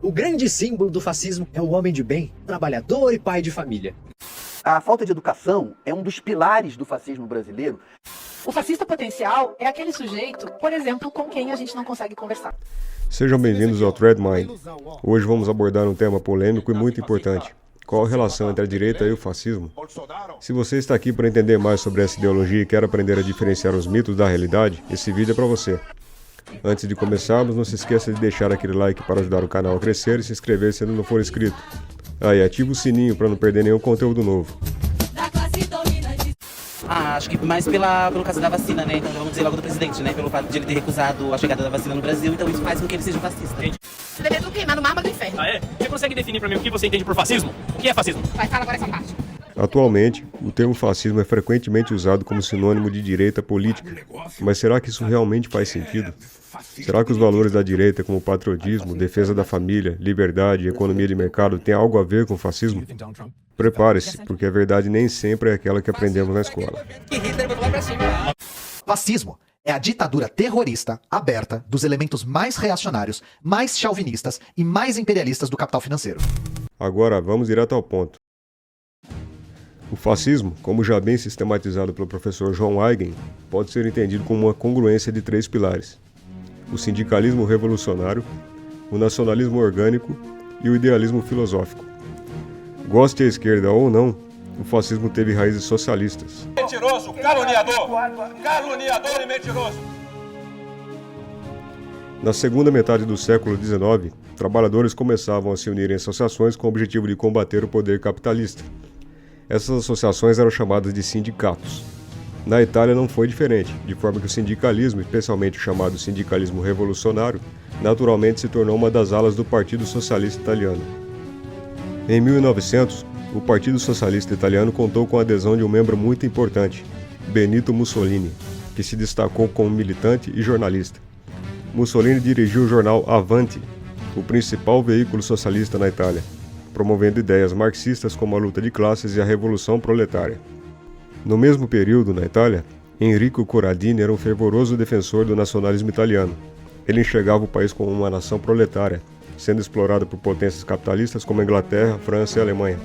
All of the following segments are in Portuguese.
O grande símbolo do fascismo é o homem de bem, trabalhador e pai de família. A falta de educação é um dos pilares do fascismo brasileiro. O fascista potencial é aquele sujeito, por exemplo, com quem a gente não consegue conversar. Sejam bem-vindos ao Threadmind. Hoje vamos abordar um tema polêmico e muito importante. Qual a relação entre a direita e o fascismo? Se você está aqui para entender mais sobre essa ideologia e quer aprender a diferenciar os mitos da realidade, esse vídeo é para você. Antes de começarmos, não se esqueça de deixar aquele like para ajudar o canal a crescer e se inscrever se ainda não for inscrito. E ativa o sininho para não perder nenhum conteúdo novo. Acho que mais pelo caso da vacina, né? Então já vamos dizer logo do presidente, né? Pelo fato de ele ter recusado a chegada da vacina no Brasil, então isso faz com que ele seja fascista. Devendo queimar no mapa do inferno. Ah, é? Você consegue definir pra mim o que você entende por fascismo? O que é fascismo? Vai, fala agora essa parte. Atualmente, o termo fascismo é frequentemente usado como sinônimo de direita política. Mas será que isso realmente faz sentido? Será que os valores da direita, como patriotismo, defesa da família, liberdade e economia de mercado, têm algo a ver com o fascismo? Prepare-se, porque a verdade nem sempre é aquela que aprendemos na escola. Fascismo é a ditadura terrorista aberta dos elementos mais reacionários, mais chauvinistas e mais imperialistas do capital financeiro. Agora, vamos direto ao ponto. O fascismo, como já bem sistematizado pelo professor João Huygens, pode ser entendido como uma congruência de três pilares: o sindicalismo revolucionário, o nacionalismo orgânico e o idealismo filosófico. Goste a esquerda ou não, o fascismo teve raízes socialistas. Mentiroso, caluniador! Caluniador e mentiroso! Na segunda metade do século XIX, trabalhadores começavam a se unir em associações com o objetivo de combater o poder capitalista. Essas associações eram chamadas de sindicatos. Na Itália não foi diferente, de forma que o sindicalismo, especialmente o chamado sindicalismo revolucionário, naturalmente se tornou uma das alas do Partido Socialista Italiano. Em 1900, o Partido Socialista Italiano contou com a adesão de um membro muito importante, Benito Mussolini, que se destacou como militante e jornalista. Mussolini dirigiu o jornal Avanti, o principal veículo socialista na Itália, promovendo ideias marxistas como a luta de classes e a revolução proletária. No mesmo período, na Itália, Enrico Corradini era um fervoroso defensor do nacionalismo italiano. Ele enxergava o país como uma nação proletária, sendo explorado por potências capitalistas como a Inglaterra, França e Alemanha.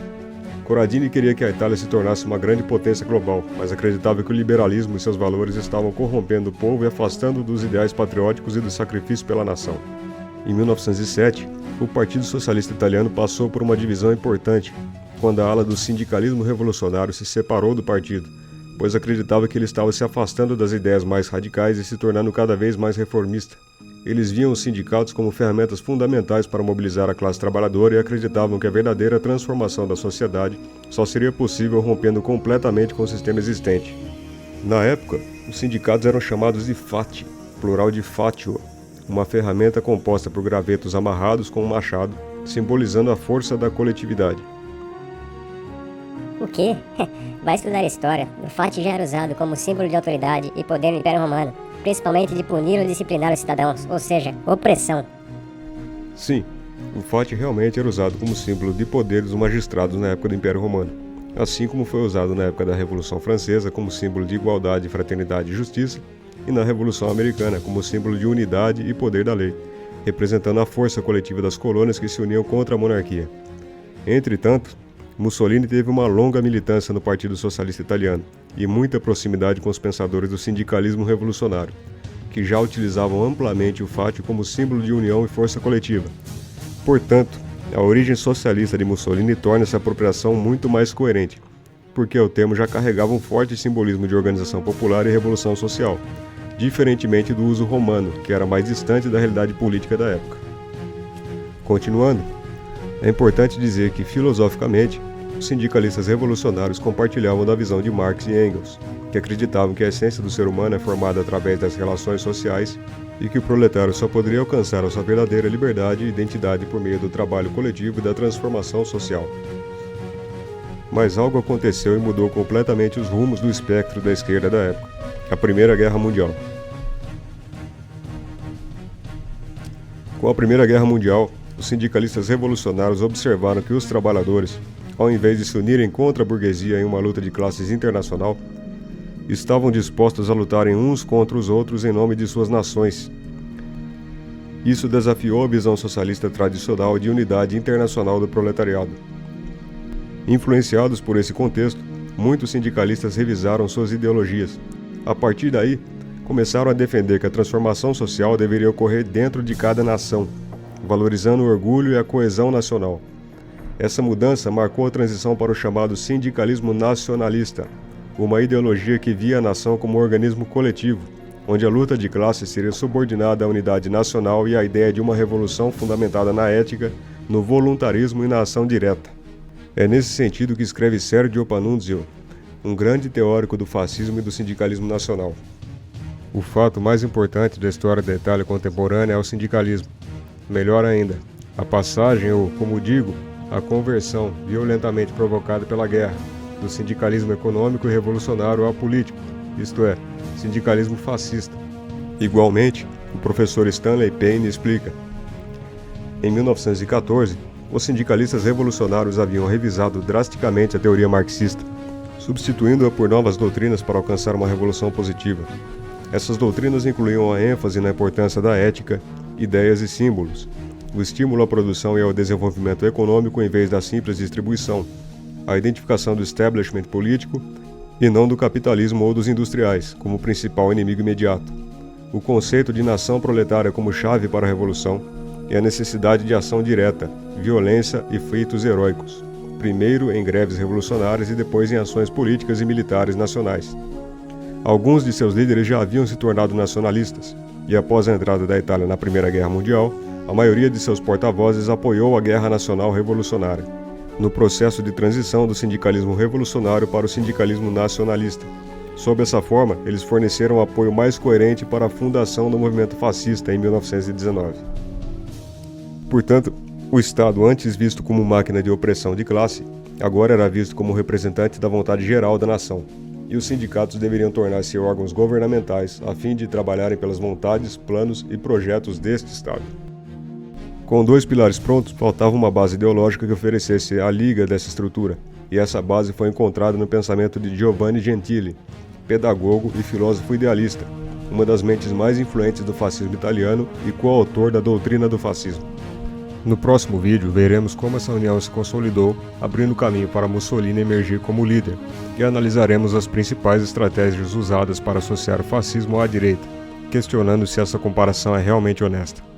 Corradini queria que a Itália se tornasse uma grande potência global, mas acreditava que o liberalismo e seus valores estavam corrompendo o povo e afastando dos ideais patrióticos e do sacrifício pela nação. Em 1907, o Partido Socialista Italiano passou por uma divisão importante, quando a ala do sindicalismo revolucionário se separou do partido, pois acreditava que ele estava se afastando das ideias mais radicais e se tornando cada vez mais reformista. Eles viam os sindicatos como ferramentas fundamentais para mobilizar a classe trabalhadora e acreditavam que a verdadeira transformação da sociedade só seria possível rompendo completamente com o sistema existente. Na época, os sindicatos eram chamados de fati, plural de fatio, uma ferramenta composta por gravetos amarrados com um machado, simbolizando a força da coletividade. O quê? Vai estudar história. O fati já era usado como símbolo de autoridade e poder no Império Romano, principalmente de punir ou disciplinar os cidadãos, ou seja, opressão. Sim, o fati realmente era usado como símbolo de poder dos magistrados na época do Império Romano, assim como foi usado na época da Revolução Francesa como símbolo de igualdade, fraternidade e justiça, e na Revolução Americana como símbolo de unidade e poder da lei, representando a força coletiva das colônias que se uniam contra a monarquia. Entretanto, Mussolini teve uma longa militância no Partido Socialista Italiano e muita proximidade com os pensadores do sindicalismo revolucionário, que já utilizavam amplamente o fátio como símbolo de união e força coletiva. Portanto, a origem socialista de Mussolini torna essa apropriação muito mais coerente, porque o termo já carregava um forte simbolismo de organização popular e revolução social, diferentemente do uso romano, que era mais distante da realidade política da época. Continuando, é importante dizer que, filosoficamente, os sindicalistas revolucionários compartilhavam da visão de Marx e Engels, que acreditavam que a essência do ser humano é formada através das relações sociais e que o proletário só poderia alcançar a sua verdadeira liberdade e identidade por meio do trabalho coletivo e da transformação social. Mas algo aconteceu e mudou completamente os rumos do espectro da esquerda da época: a Primeira Guerra Mundial. Com a Primeira Guerra Mundial, os sindicalistas revolucionários observaram que os trabalhadores, ao invés de se unirem contra a burguesia em uma luta de classes internacional, estavam dispostos a lutarem uns contra os outros em nome de suas nações. Isso desafiou a visão socialista tradicional de unidade internacional do proletariado. Influenciados por esse contexto, muitos sindicalistas revisaram suas ideologias. A partir daí, começaram a defender que a transformação social deveria ocorrer dentro de cada nação, valorizando o orgulho e a coesão nacional. Essa mudança marcou a transição para o chamado sindicalismo nacionalista, uma ideologia que via a nação como um organismo coletivo, onde a luta de classe seria subordinada à unidade nacional e à ideia de uma revolução fundamentada na ética, no voluntarismo e na ação direta. É nesse sentido que escreve Sergio Panunzio, um grande teórico do fascismo e do sindicalismo nacional. O fato mais importante da história da Itália contemporânea é o sindicalismo. Melhor ainda, a passagem ou, como digo, a conversão violentamente provocada pela guerra, do sindicalismo econômico e revolucionário ao político, isto é, sindicalismo fascista. Igualmente, o professor Stanley Payne explica. Em 1914, os sindicalistas revolucionários haviam revisado drasticamente a teoria marxista, substituindo-a por novas doutrinas para alcançar uma revolução positiva. Essas doutrinas incluíam a ênfase na importância da ética, ideias e símbolos, o estímulo à produção e ao desenvolvimento econômico em vez da simples distribuição, a identificação do establishment político e não do capitalismo ou dos industriais como principal inimigo imediato, o conceito de nação proletária como chave para a revolução e a necessidade de ação direta, violência e feitos heróicos, primeiro em greves revolucionárias e depois em ações políticas e militares nacionais. Alguns de seus líderes já haviam se tornado nacionalistas, e após a entrada da Itália na Primeira Guerra Mundial, a maioria de seus porta-vozes apoiou a Guerra Nacional Revolucionária, no processo de transição do sindicalismo revolucionário para o sindicalismo nacionalista. Sob essa forma, eles forneceram o apoio mais coerente para a fundação do movimento fascista em 1919. Portanto, o Estado, antes visto como máquina de opressão de classe, agora era visto como representante da vontade geral da nação, e os sindicatos deveriam tornar-se órgãos governamentais a fim de trabalharem pelas vontades, planos e projetos deste Estado. Com 2 pilares prontos, faltava uma base ideológica que oferecesse a liga dessa estrutura, e essa base foi encontrada no pensamento de Giovanni Gentili, pedagogo e filósofo idealista, uma das mentes mais influentes do fascismo italiano e coautor da doutrina do fascismo. No próximo vídeo, veremos como essa união se consolidou, abrindo caminho para Mussolini emergir como líder, e analisaremos as principais estratégias usadas para associar o fascismo à direita, questionando se essa comparação é realmente honesta.